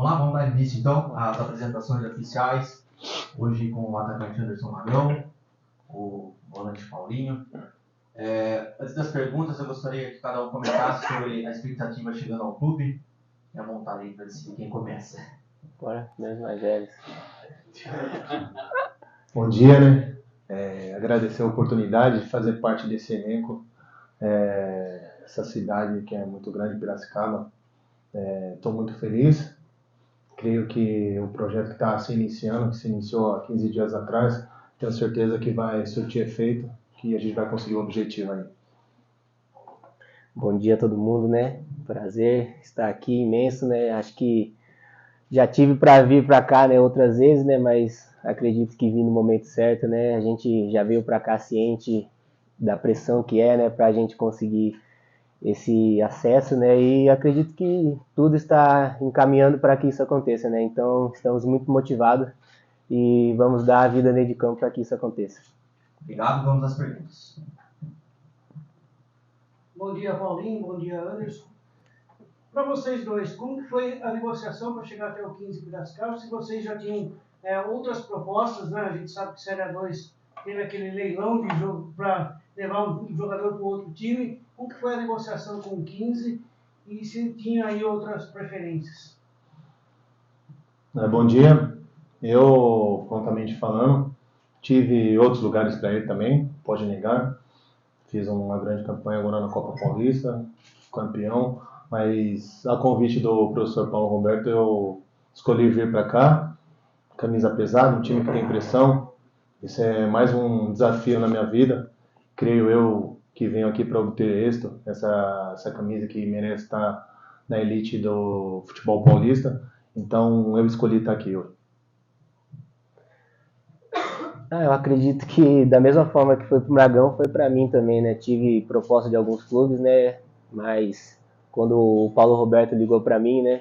Vamos lá, vamos dar início então às apresentações oficiais. Hoje com o atacante Anderson Magrão, o volante Paulinho. Antes das perguntas, eu gostaria que cada um comentasse sobre a expectativa chegando ao clube. É a vontade aí para decidir quem começa. Bora, meus mais velhos. Bom dia, né? Agradecer a oportunidade de fazer parte desse elenco. Essa cidade que é muito grande, Piracicaba. Estou muito feliz. Creio que o projeto que está se iniciando, que se iniciou há 15 dias atrás, tenho certeza que vai surtir efeito, que a gente vai conseguir o objetivo aí. Bom dia a todo mundo, né? Prazer estar aqui, imenso, né? Acho que já tive para vir para cá, né, outras vezes, né? Mas acredito que vim no momento certo, né? A gente já veio para cá ciente da pressão que é, né? Para a gente conseguir esse acesso, né? E acredito que tudo está encaminhando para que isso aconteça, né? Então estamos muito motivados e vamos dar a vida dentro de campo para que isso aconteça. Obrigado, vamos às perguntas. Bom dia, Paulinho. Bom dia, Anderson. Para vocês dois, como foi a negociação para chegar até o 15 Piracicaba? Se vocês já tinham outras propostas, né? A gente sabe que Série A2 teve aquele leilão de jogo para levar um jogador para o outro time. Como que foi a negociação com o 15 e se tinha aí outras preferências? Bom dia. Eu, prontamente falando, tive outros lugares para ir também, pode negar. Fiz uma grande campanha agora na Copa Paulista, campeão, mas a convite do professor Paulo Roberto eu escolhi vir para cá, camisa pesada, um time que tem pressão. Isso é mais um desafio na minha vida. Creio eu que venho aqui para obter êxito, essa camisa que merece estar na elite do futebol paulista. Então eu escolhi estar aqui hoje. Eu acredito que da mesma forma que foi pro Bragão, foi para mim também, né? Tive proposta de alguns clubes, né? Mas quando o Paulo Roberto ligou para mim, né?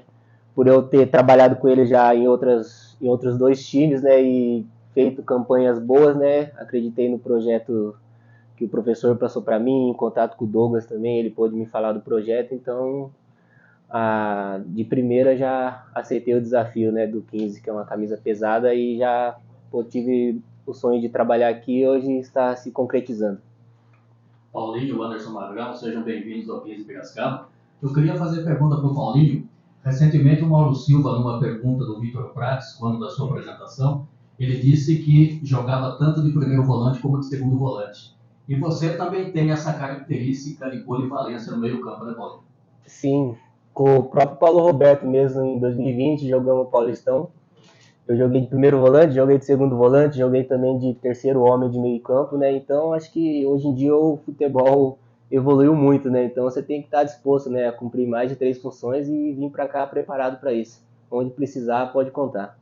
Por eu ter trabalhado com ele já em outros dois times, né? E feito campanhas boas, né? Acreditei no projeto que o professor passou para mim, em contato com o Douglas também, ele pôde me falar do projeto, então de primeira já aceitei o desafio, né, do 15, que é uma camisa pesada, e já tive o sonho de trabalhar aqui e hoje está se concretizando. Paulinho, Anderson Magrão, sejam bem-vindos ao 15 Piracicaba. Eu queria fazer pergunta para o Paulinho. Recentemente o Mauro Silva, numa pergunta do Vitor Prates, quando da sua apresentação, ele disse que jogava tanto de primeiro volante como de segundo volante. E você também tem essa característica de polivalência no meio campo, né, Paulinho? Sim, com o próprio Paulo Roberto mesmo, em 2020, jogamos o Paulistão. Eu joguei de primeiro volante, joguei de segundo volante, joguei também de terceiro homem de meio campo, né? Então, acho que hoje em dia o futebol evoluiu muito, né? Então, você tem que estar disposto, né, a cumprir mais de 3 funções e vir para cá preparado para isso. Onde precisar, pode contar.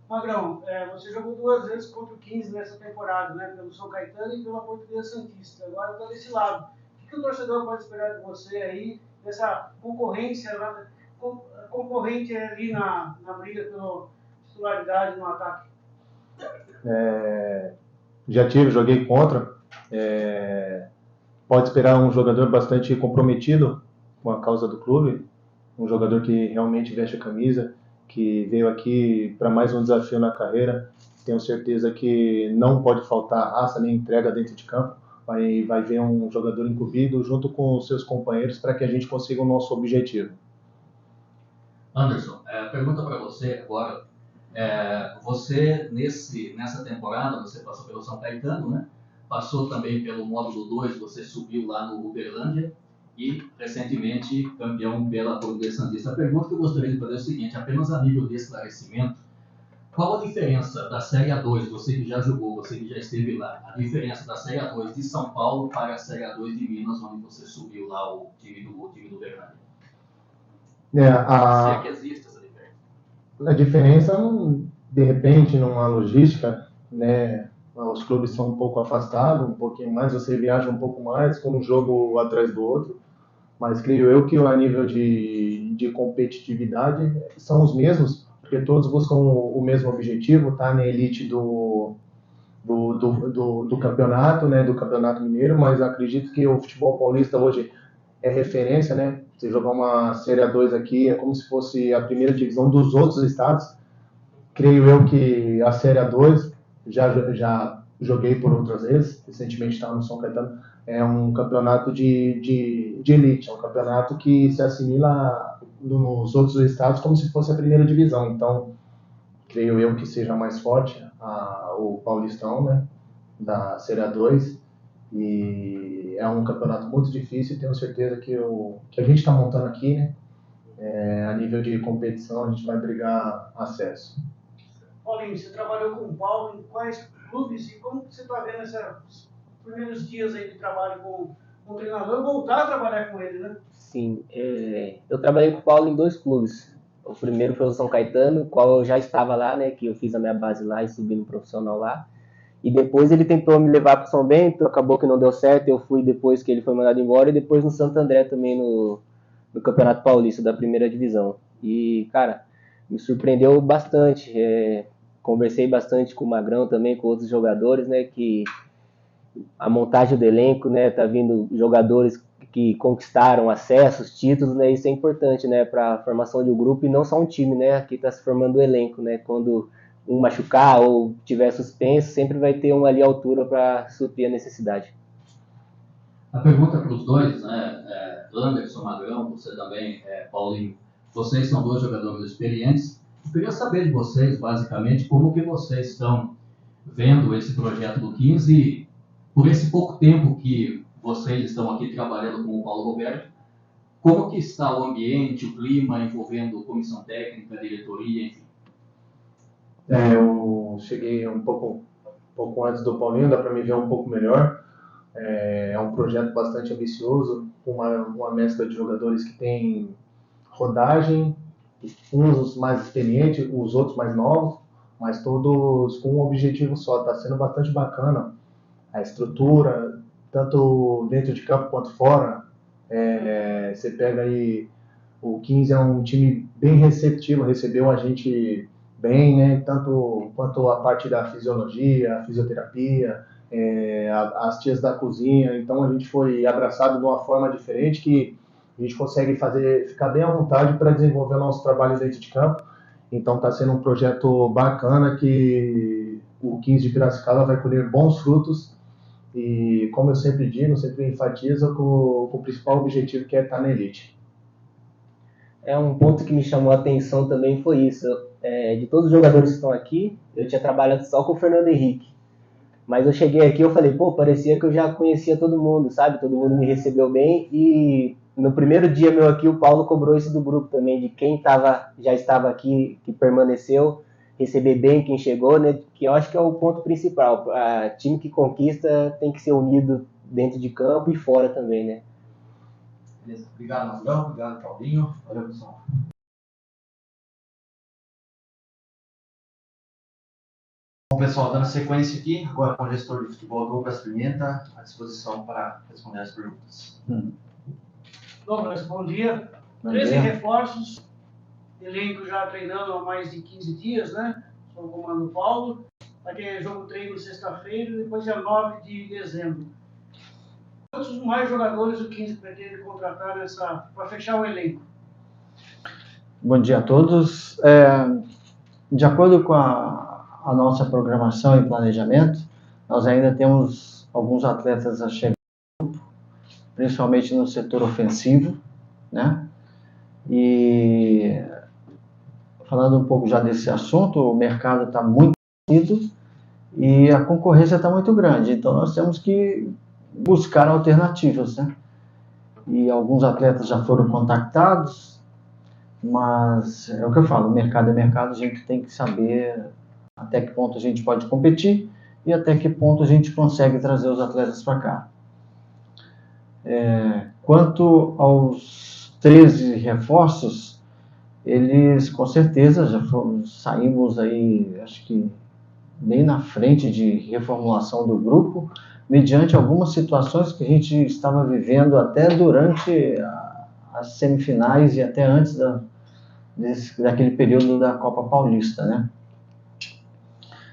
Magrão, você jogou 2 vezes contra o 15 nessa temporada, né? Pelo São Caetano e pela Portuguesa Santista. Agora está desse lado. O que o torcedor pode esperar de você aí, dessa concorrência, concorrente ali na briga pela titularidade no ataque? Joguei contra. Pode esperar um jogador bastante comprometido com a causa do clube, um jogador que realmente veste a camisa, que veio aqui para mais um desafio na carreira. Tenho certeza que não pode faltar raça nem entrega dentro de campo. Vai ver um jogador incumbido junto com os seus companheiros para que a gente consiga o nosso objetivo. Anderson, pergunta para você agora. Você, nessa temporada, você passou pelo São Caetano, né? Passou também pelo módulo 2, você subiu lá no Uberlândia e, recentemente, campeão pela Portuguesa Santista. A pergunta que eu gostaria de fazer é o seguinte, apenas a nível de esclarecimento, qual a diferença da Série A2, você que já jogou, você que já esteve lá, a diferença da Série A2 de São Paulo para a Série A2 de Minas, onde você subiu lá o time do Uberlândia? Se é que existe essa diferença. A diferença, de repente, numa logística, né? Os clubes são um pouco afastados, um pouquinho mais, você viaja um pouco mais, com um jogo atrás do outro, mas creio eu que a nível de competitividade são os mesmos, porque todos buscam o mesmo objetivo, tá na elite do campeonato, né, do Campeonato Mineiro, mas acredito que o futebol paulista hoje é referência, né? Você jogar uma Série A2 aqui é como se fosse a primeira divisão dos outros estados. Creio eu que a Série A2, já joguei por outras vezes, recentemente estava no São Caetano, é um campeonato de elite, é um campeonato que se assimila nos outros estados como se fosse a primeira divisão. Então, creio eu que seja mais forte o Paulistão, né, da Série A2, e é um campeonato muito difícil. Tenho certeza que a gente está montando aqui, né, a nível de competição, a gente vai brigar acesso. Paulinho, você trabalhou com o Paulo em quais clubes e como você está vendo esses primeiros dias aí de trabalho com o treinador, voltar a trabalhar com ele, né? Sim, eu trabalhei com o Paulo em 2 clubes. O primeiro foi o São Caetano, qual eu já estava lá, né, que eu fiz a minha base lá e subi no profissional lá. E depois ele tentou me levar para o São Bento, acabou que não deu certo, eu fui depois que ele foi mandado embora, e depois no Santo André também no Campeonato Paulista da primeira divisão. E, cara, me surpreendeu bastante. Conversei bastante com o Magrão também, com outros jogadores, né, que a montagem do elenco, né, tá vindo jogadores que conquistaram acessos, títulos, né, isso é importante, né, para a formação de um grupo e não só um time, né, aqui está se formando o elenco, né, quando um machucar ou tiver suspenso, sempre vai ter um ali à altura para suprir a necessidade. A pergunta para os dois, né, Anderson, Magrão, você também, Paulinho, vocês são 2 jogadores experientes. Eu queria saber de vocês, basicamente, como que vocês estão vendo esse projeto do 15 e, por esse pouco tempo que vocês estão aqui trabalhando com o Paulo Roberto, como que está o ambiente, o clima envolvendo comissão técnica, diretoria, enfim? Eu cheguei um pouco antes do Paulinho, dá para me ver um pouco melhor. É um projeto bastante ambicioso, com uma mescla de jogadores que tem rodagem, uns mais experientes, os outros mais novos, mas todos com um objetivo só. Está sendo bastante bacana a estrutura, tanto dentro de campo quanto fora. Você pega aí, o 15 é um time bem receptivo, recebeu a gente bem, né? Tanto quanto a parte da fisiologia, a fisioterapia, as tias da cozinha. Então a gente foi abraçado de uma forma diferente que a gente consegue ficar bem à vontade para desenvolver o nosso trabalho dentro de campo. Então está sendo um projeto bacana que o 15 de Piracicaba vai colher bons frutos. E como eu sempre digo, sempre enfatizo com o principal objetivo, que é estar na elite. Um ponto que me chamou a atenção também foi isso. De todos os jogadores que estão aqui, eu tinha trabalhado só com o Fernando Henrique. Mas eu cheguei aqui e eu falei, parecia que eu já conhecia todo mundo, sabe? Todo mundo me recebeu bem. E no primeiro dia meu aqui, o Paulo cobrou isso do grupo também, de quem já estava aqui, que permaneceu, receber bem quem chegou, né? Que eu acho que é o ponto principal. Time que conquista tem que ser unido dentro de campo e fora também, né? Beleza. Obrigado, Magrão. Obrigado, Paulinho. Valeu, pessoal. Bom, pessoal, dando sequência aqui, agora com o gestor de futebol Douglas Pimenta, à disposição para responder as perguntas. Douglas, bom dia. 13 reforços, elenco já treinando há mais de 15 dias, né? Sob o comando do Paulo. Vai ter jogo treino sexta-feira e depois dia 9 de dezembro. Quantos mais jogadores o 15 pretende contratar para fechar o elenco? Bom dia a todos. De acordo com a nossa programação e planejamento, nós ainda temos alguns atletas a chegar, principalmente no setor ofensivo, né? E falando um pouco já desse assunto, o mercado está muito aquecido e a concorrência está muito grande, então nós temos que buscar alternativas, né? E alguns atletas já foram contactados, mas é o que eu falo, mercado é mercado, a gente tem que saber até que ponto a gente pode competir e até que ponto a gente consegue trazer os atletas para cá. Quanto aos 13 reforços, eles com certeza saímos aí, acho que bem na frente de reformulação do grupo, mediante algumas situações que a gente estava vivendo até durante as semifinais e até antes daquele período da Copa Paulista, né?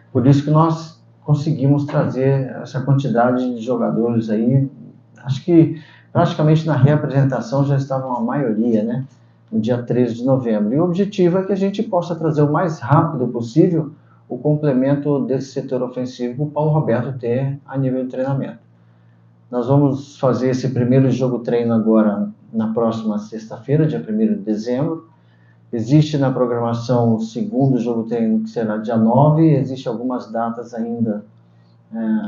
Por isso que nós conseguimos trazer essa quantidade de jogadores aí. Acho que praticamente na reapresentação já estavam a maioria, né? No dia 13 de novembro. E o objetivo é que a gente possa trazer o mais rápido possível o complemento desse setor ofensivo para o Paulo Roberto ter a nível de treinamento. Nós vamos fazer esse primeiro jogo treino agora na próxima sexta-feira, dia 1º de dezembro. Existe na programação o segundo jogo treino, que será dia 9. Existem algumas datas ainda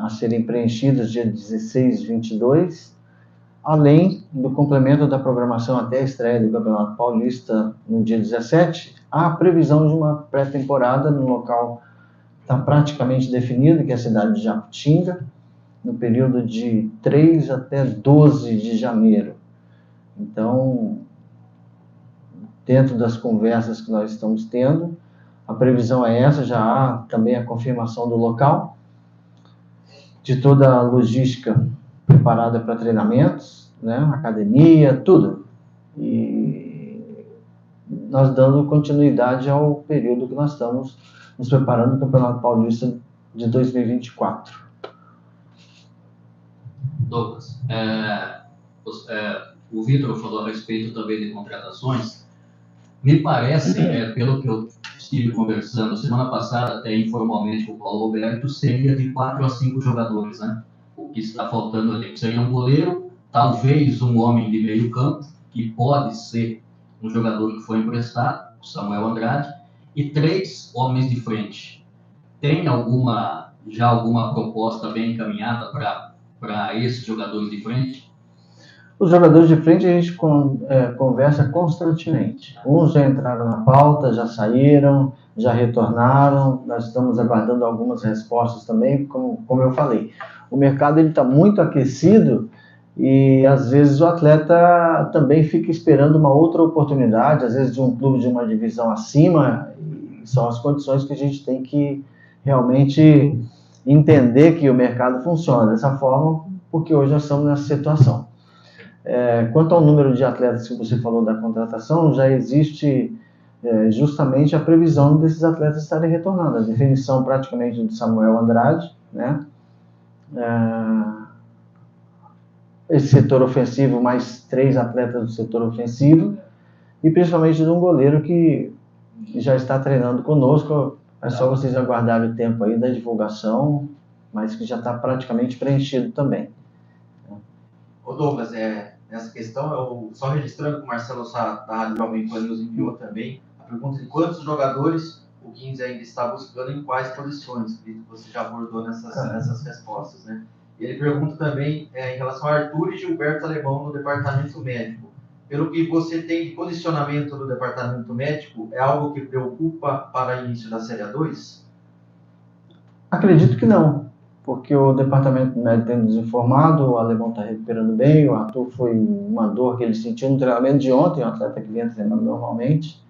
a serem preenchidas, dia 16 e 22. Além do complemento da programação até a estreia do Campeonato Paulista no dia 17, há a previsão de uma pré-temporada no local que está praticamente definido, que é a cidade de Jacutinga, no período de 3 até 12 de janeiro. Então, dentro das conversas que nós estamos tendo, a previsão é essa, já há também a confirmação do local, de toda a logística preparada para treinamentos, né, academia, tudo. E nós dando continuidade ao período que nós estamos nos preparando para o Campeonato Paulista de 2024. Douglas, o Vitor falou a respeito também de contratações. Me parece, pelo que eu estive conversando semana passada, até informalmente com o Paulo Roberto, seria de 4 a 5 jogadores, né? O que está faltando ali seria um goleiro, talvez um homem de meio campo, que pode ser um jogador que foi emprestado, o Samuel Andrade, e 3 homens de frente. Tem já alguma proposta bem encaminhada para esses jogadores de frente? Os jogadores de frente a gente conversa constantemente. Uns já entraram na pauta, já saíram, já retornaram. Nós estamos aguardando algumas respostas também, como eu falei. O mercado está muito aquecido e às vezes o atleta também fica esperando uma outra oportunidade, às vezes de um clube de uma divisão acima. E são as condições que a gente tem que realmente entender que o mercado funciona dessa forma, porque hoje nós estamos nessa situação. Quanto ao número de atletas que você falou da contratação, já existe justamente a previsão desses atletas estarem retornando. A definição praticamente do Samuel Andrade, né? Esse setor ofensivo, mais 3 atletas do setor ofensivo, e principalmente de um goleiro que já está treinando conosco. É só vocês aguardarem o tempo aí da divulgação, mas que já está praticamente preenchido também. Ô Douglas, nessa questão, eu só registrando que o Marcelo Sá da Rádio Jovem Pan nos enviou também a pergunta de quantos jogadores o 15 ainda está buscando em quais posições, que você já abordou nessas respostas, né? E ele pergunta também em relação a Arthur e Gilberto Alemão no departamento médico. Pelo que você tem de posicionamento no departamento médico, é algo que preocupa para o início da Série A2? Acredito que não, porque o departamento médico tem nos informado, o Alemão está recuperando bem, o Arthur foi uma dor que ele sentiu no treinamento de ontem, um atleta que vinha treinando normalmente,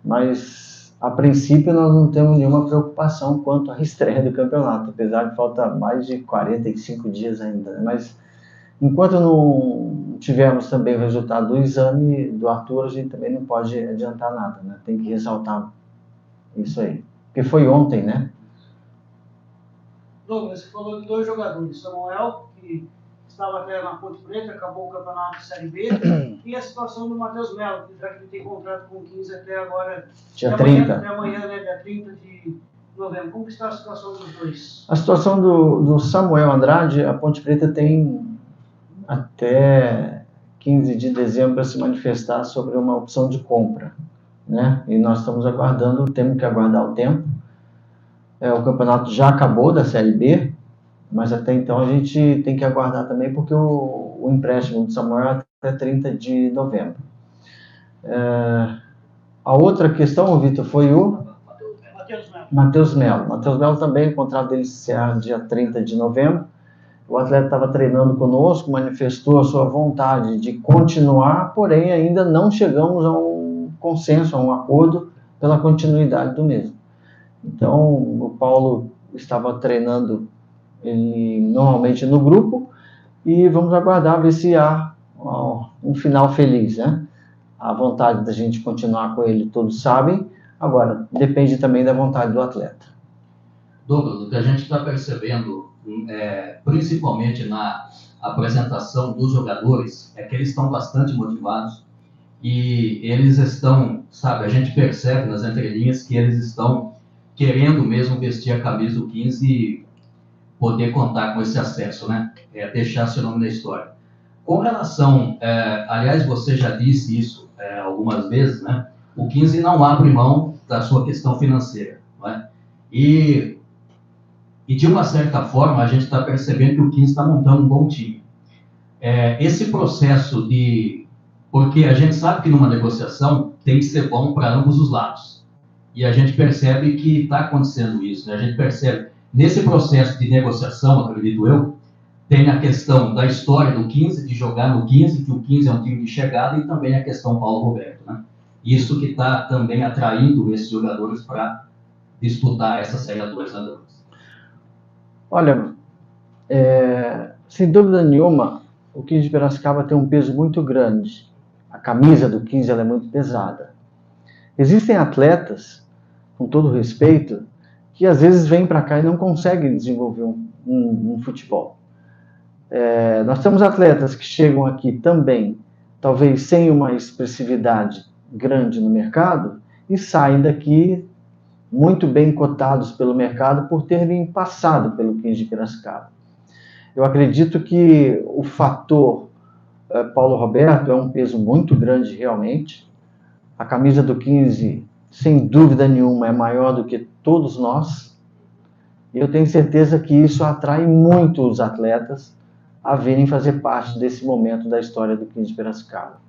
mas a princípio nós não temos nenhuma preocupação quanto à estreia do campeonato, apesar de faltar mais de 45 dias ainda, né? Mas enquanto não tivermos também o resultado do exame do Arthur, a gente também não pode adiantar nada, né? Tem que ressaltar isso aí, porque foi ontem, né? Douglas, você falou de 2 jogadores, Samuel, que estava até na Ponte Preta, acabou o campeonato de Série B, e a situação do Matheus Melo, que ele tem contrato com o 15 até agora, dia 30. Até amanhã, né, dia 30 de novembro. Como está a situação dos dois? A situação do Samuel Andrade, a Ponte Preta tem até 15 de dezembro para se manifestar sobre uma opção de compra, né? E nós estamos aguardando, temos que aguardar o tempo. O campeonato já acabou da Série B, mas até então a gente tem que aguardar também, porque o empréstimo do Samuel é até 30 de novembro. A outra questão, Vitor, foi o Matheus Melo. Matheus Melo também, o contrato dele encerra dia 30 de novembro. O atleta estava treinando conosco, manifestou a sua vontade de continuar, porém ainda não chegamos a um consenso, a um acordo pela continuidade do mesmo. Então, o Paulo estava treinando ele normalmente no grupo e vamos aguardar ver se há um final feliz, né? A vontade da gente continuar com ele, todos sabem. Agora, depende também da vontade do atleta. Douglas, o que a gente está percebendo, principalmente na apresentação dos jogadores é que eles estão bastante motivados e eles estão, sabe, a gente percebe nas entrelinhas que eles estão querendo mesmo vestir a camisa do 15 e poder contar com esse acesso, né? Deixar seu nome na história. Com relação, aliás, você já disse isso algumas vezes, né? O 15 não abre mão da sua questão financeira, não é? E de uma certa forma, a gente está percebendo que o 15 está montando um bom time. Esse processo porque a gente sabe que numa negociação tem que ser bom para ambos os lados. E a gente percebe que está acontecendo isso, né? A gente percebe, nesse processo de negociação, acredito eu, tem a questão da história do 15, de jogar no 15, que o 15 é um time de chegada, e também a questão Paulo Roberto, né? Isso que está também atraindo esses jogadores para disputar essa Série A2, né, Douglas? Olha, sem dúvida nenhuma, o 15 de Piracicaba tem um peso muito grande. A camisa do 15 ela é muito pesada. Existem atletas, com todo respeito, que às vezes vêm para cá e não conseguem desenvolver um futebol. Nós temos atletas que chegam aqui também, talvez sem uma expressividade grande no mercado, e saem daqui muito bem cotados pelo mercado por terem passado pelo 15 de Piracicaba. Eu acredito que o fator Paulo Roberto é um peso muito grande realmente. A camisa do 15, sem dúvida nenhuma, é maior do que todos nós. E eu tenho certeza que isso atrai muito os atletas a virem fazer parte desse momento da história do 15 de Piracicaba.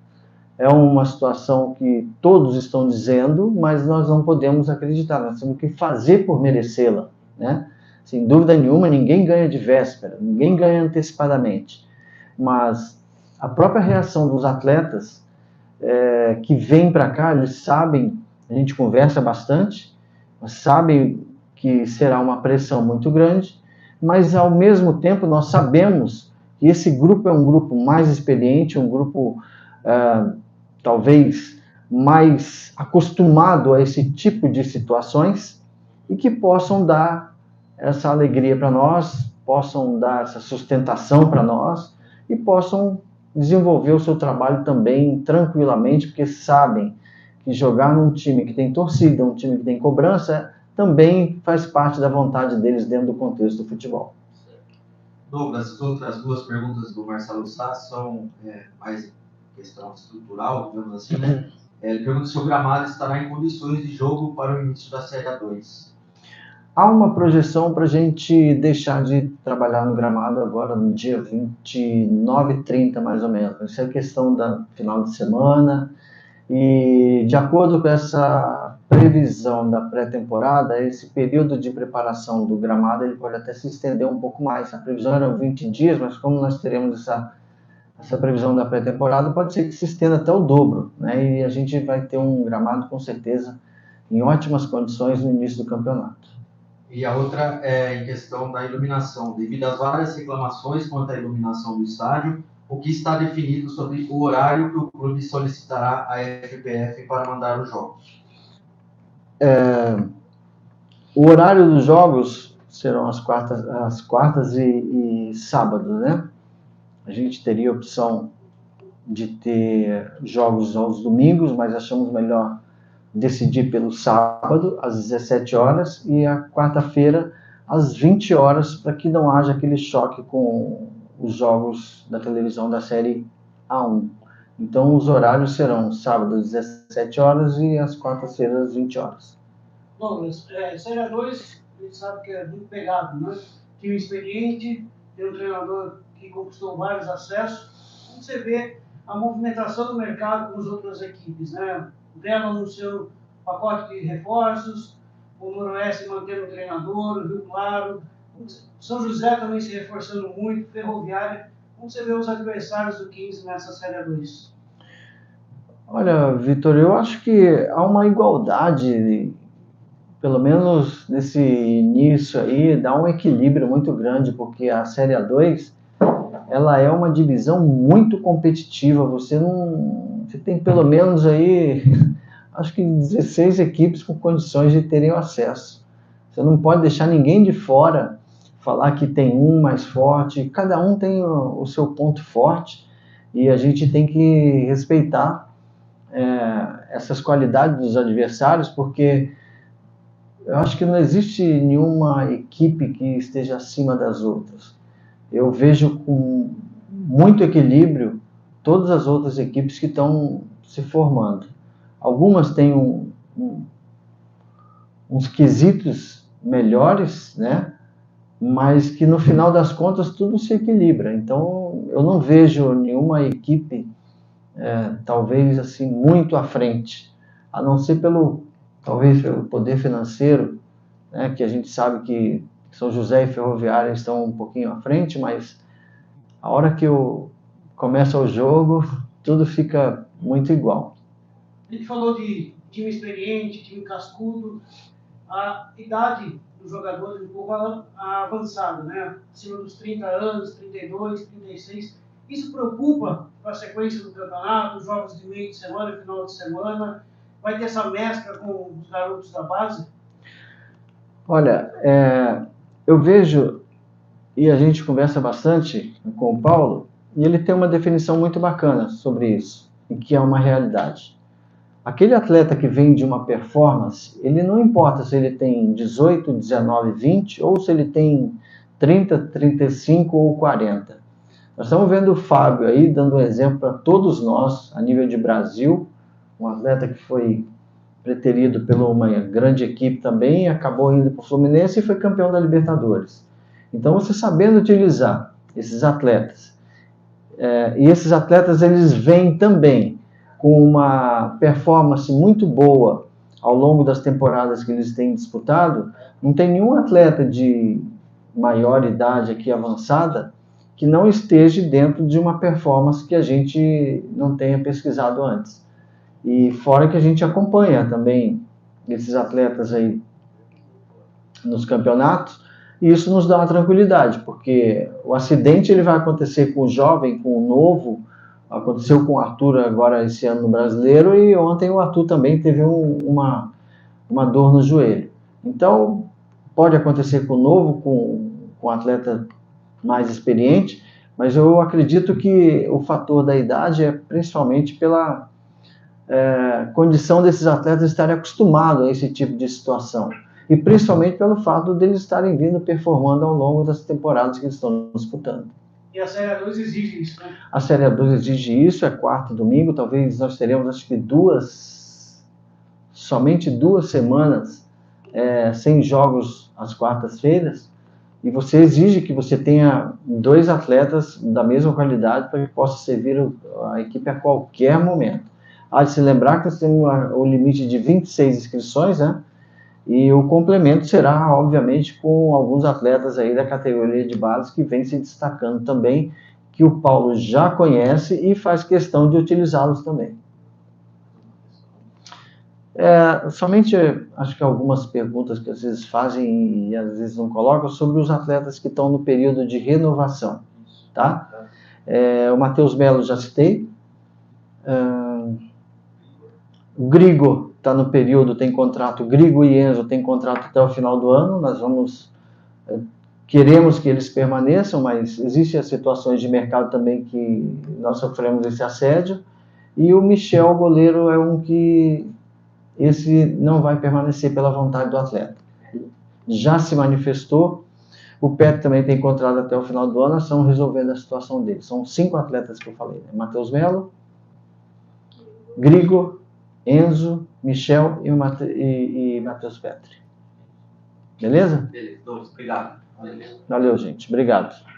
É uma situação que todos estão dizendo, mas nós não podemos acreditar, nós temos que fazer por merecê-la, né? Sem dúvida nenhuma, ninguém ganha de véspera, ninguém ganha antecipadamente, mas a própria reação dos atletas que vêm para cá, eles sabem, a gente conversa bastante, sabem que será uma pressão muito grande, mas ao mesmo tempo nós sabemos que esse grupo é um grupo mais experiente, um grupo talvez mais acostumado a esse tipo de situações e que possam dar essa alegria para nós, possam dar essa sustentação para nós e possam desenvolver o seu trabalho também tranquilamente, porque sabem que jogar num time que tem torcida, um time que tem cobrança, também faz parte da vontade deles dentro do contexto do futebol. Douglas, as outras duas perguntas do Marcelo Sá são mais questão estrutural, digamos assim, né? Ele pergunta se o gramado estará em condições de jogo para o início da Série A2. Há uma projeção para a gente deixar de trabalhar no gramado agora no dia 29 e 30, mais ou menos. Isso é questão da final de semana. E de acordo com essa previsão da pré-temporada, esse período de preparação do gramado ele pode até se estender um pouco mais. A previsão era 20 dias, mas como nós teremos essa previsão da pré-temporada, pode ser que se estenda até o dobro, né? E a gente vai ter um gramado com certeza em ótimas condições no início do campeonato. E a outra é em questão da iluminação. Devido às várias reclamações quanto à iluminação do estádio, o que está definido sobre o horário que o clube solicitará à FPF para mandar os jogos? O horário dos jogos serão as quartas e sábados, né? A gente teria a opção de ter jogos aos domingos, mas achamos melhor decidir pelo sábado, às 17 horas, e a quarta-feira, às 20 horas, para que não haja aquele choque com os jogos da televisão da Série A1. Então, os horários serão sábado, às 17 horas, e as quartas-feiras, às 20 horas. Douglas, Série A2, a gente sabe que é muito pegado, né? Time experiente, tem um treinador que conquistou vários acessos. Como você vê a movimentação do mercado com as outras equipes, né? O Belo anunciou pacote de reforços, o Noroeste mantendo o treinador, o Rio Claro, São José também se reforçando muito, Ferroviária. Como você vê os adversários do 15 nessa Série A2? Olha, Vitor, eu acho que há uma igualdade, pelo menos nesse início aí, dá um equilíbrio muito grande, porque a Série A2 ela é uma divisão muito competitiva. Você tem pelo menos aí, acho que 16 equipes com condições de terem o acesso. Você não pode deixar ninguém de fora falar que tem um mais forte, cada um tem o seu ponto forte e a gente tem que respeitar essas qualidades dos adversários, porque eu acho que não existe nenhuma equipe que esteja acima das outras. Eu vejo com muito equilíbrio todas as outras equipes que estão se formando. Algumas têm uns quesitos melhores, né? Mas que no final das contas tudo se equilibra. Então eu não vejo nenhuma equipe talvez assim muito à frente, a não ser talvez pelo poder financeiro, né? Que a gente sabe que São José e Ferroviária estão um pouquinho à frente, mas a hora que começa o jogo tudo fica muito igual. A gente falou de time experiente, time cascudo, a idade dos jogadores um pouco avançada, né? Acima dos 30 anos, 32, 36. Isso preocupa com a sequência do campeonato, os jogos de meio de semana, final de semana? Vai ter essa mescla com os garotos da base? Olha, eu vejo, e a gente conversa bastante com o Paulo, e ele tem uma definição muito bacana sobre isso, e que é uma realidade. Aquele atleta que vem de uma performance, ele não importa se ele tem 18, 19, 20, ou se ele tem 30, 35 ou 40. Nós estamos vendo o Fábio aí, dando um exemplo para todos nós, a nível de Brasil, um atleta que foi preterido por uma grande equipe também, acabou indo para o Fluminense e foi campeão da Libertadores. Então, você sabendo utilizar esses atletas, e esses atletas eles vêm também com uma performance muito boa ao longo das temporadas que eles têm disputado, não tem nenhum atleta de maior idade aqui avançada que não esteja dentro de uma performance que a gente não tenha pesquisado antes. E fora que a gente acompanha também esses atletas aí nos campeonatos, e isso nos dá uma tranquilidade, porque o acidente ele vai acontecer com o jovem, com o novo. Aconteceu com o Arthur agora esse ano no Brasileiro, e ontem o Arthur também teve uma dor no joelho. Então, pode acontecer com o novo, com o atleta mais experiente, mas eu acredito que o fator da idade é principalmente pela condição desses atletas estarem acostumados a esse tipo de situação. E principalmente pelo fato deles estarem vindo performando ao longo das temporadas que eles estão disputando. E a Série A2 exige isso, né? A Série A2 exige isso, é quarta e domingo, talvez nós teremos acho que somente 2 semanas sem jogos às quartas-feiras, e você exige que você tenha 2 atletas da mesma qualidade para que possa servir a equipe a qualquer momento. Há de se lembrar que nós temos o limite de 26 inscrições, né? E o complemento será, obviamente, com alguns atletas aí da categoria de base que vem se destacando também, que o Paulo já conhece e faz questão de utilizá-los também. Somente, acho que algumas perguntas que às vezes fazem e às vezes não colocam sobre os atletas que estão no período de renovação, tá? O Matheus Melo já citei. O Grigo está no período, tem contrato, Grigo e Enzo tem contrato até o final do ano, queremos que eles permaneçam, mas existem as situações de mercado também que nós sofremos esse assédio, e o Michel, o goleiro, é um que esse não vai permanecer pela vontade do atleta. Já se manifestou, o Petro também tem contrato até o final do ano, nós estamos resolvendo a situação dele. São 5 atletas que eu falei, né? Matheus Melo, Grigo, Enzo, Michel e Matheus Petri. Beleza? Beleza, obrigado. Valeu, gente. Obrigado.